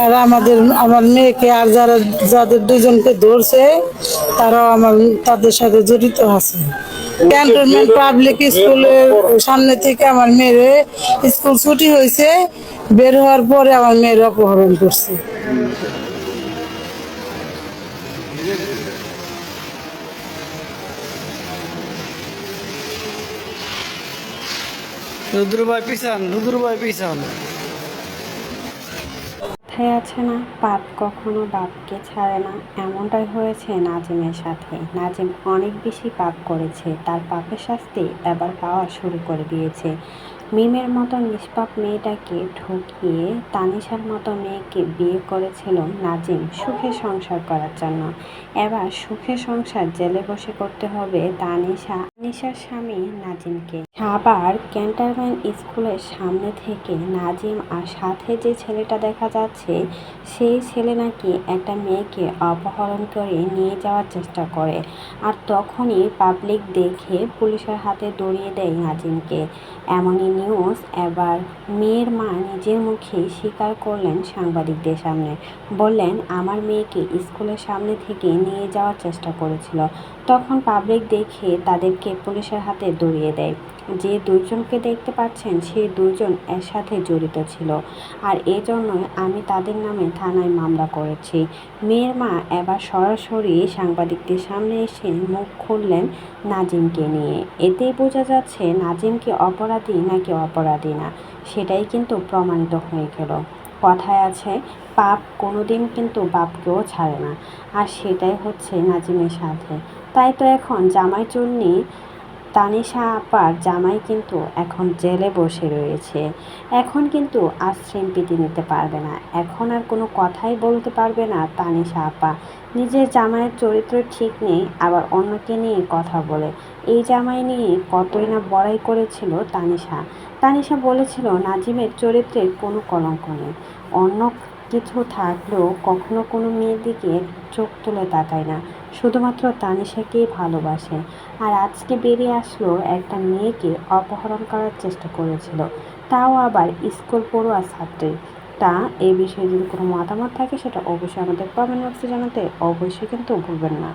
আর আমার মেয়েকে আর যাদের দুজনকে ধরছে তারাও তাদের সাথে জড়িত আছে। ক্যান্টনমেন্ট পাবলিক স্কুলের সামনে থেকে আমার মেয়ের স্কুল ছুটি হয়েছে, বের হওয়ার পরে আমার মেয়ের অপহরণ করছে। রুদ্রভাই পিছান, রুদ্রভাই পিছান। কথায় আছে না, পাপ কখনো বাপকে ছাড়ে না। এমনটাই হয়েছে নাজিমের সাথে। নাজিম অনেক বেশি পাপ করেছে, তার পাপের শাস্তি এবার পাওয়া শুরু করে দিয়েছে। মিমের মতো নিষ্পাপ মেয়েটাকে ঠকিয়ে তানিশার মতো মেয়েকে বিয়ে করেছিল নাজিম সুখে সংসার করার জন্য। এবার সুখে সংসার জেলে বসে করতে হবে তানিশার স্বামী নাজিমকে। আবার ক্যান্টনমেন্ট স্কুলের সামনে থেকে নাজিম আর সাথে যে ছেলেটা দেখা যাচ্ছে, সেই ছেলে নাকি একটা মেয়েকে অপহরণ করে নিয়ে যাওয়ার চেষ্টা করে। আর তখনই পাবলিক দেখে পুলিশের হাতে ধরিয়ে দেয় নাজিমকে। এমনই নিউজ এবার মেয়ের মা নিজের মুখে স্বীকার করলেন সাংবাদিকদের সামনে। বললেন, আমার মেয়েকে স্কুলের সামনে থেকে নিয়ে যাওয়ার চেষ্টা করেছিল। তখন পাবলিক দেখে তাদেরকে পুলিশের হাতে ধরিয়ে দেয়। যে দুইজনকে দেখতে পাচ্ছেন সেই দুইজন এর সাথে জড়িত ছিল, আর এজন্যই আমি তাদের নামে থানায় মামলা করেছি। মেয়ের মা এবার সরাসরি সাংবাদিকদের সামনে এসে মুখ খুললেন নাজিমকে নিয়ে। এতেই বোঝা যাচ্ছে নাজিম কি অপরাধী নাকি অপরাধী না, সেটাই কিন্তু প্রমাণিত হয়ে গেল। কথায় আছে, পাপ কোনোদিন কিন্তু বাপকেও ছাড়ে না, আর সেটাই হচ্ছে নাজিমের সাথে। তাই তো এখন জামাই চুন্নি তানিশা আপার জামাই কিন্তু এখন জেলে বসে রয়েছে। এখন কিন্তু আর সিম্পিতি নিতে পারবে না, এখন আর কোনো কথাই বলতে পারবে না তানিশা আপা। নিজের জামাইয়ের চরিত্র ঠিক নেই, আবার অন্যকে নিয়ে কথা বলে। এই জামাই নিয়ে কতই না বড়াই করেছিল তানিশা বলেছিল নাজিমের চরিত্রের কোনো কলঙ্ক নেই। অন্য কিছু থাকলেও কখনো কোনো মেয়ের দিকে চোখ তুলে তাকায় না, শুধুমাত্র তানিশাকেই ভালোবাসে। আর আজকে বেরিয়ে আসলো একটা মেয়েকে অপহরণ করার চেষ্টা করেছিল, তাও আবার স্কুল পড়ুয়া ছাত্রী। তা এই বিষয়ে যদি কোনো মতামত থাকে সেটা অবশ্যই আমাদের কমেন্ট বক্সে জানাতে অবশ্যই কিন্তু ভুলবেন না।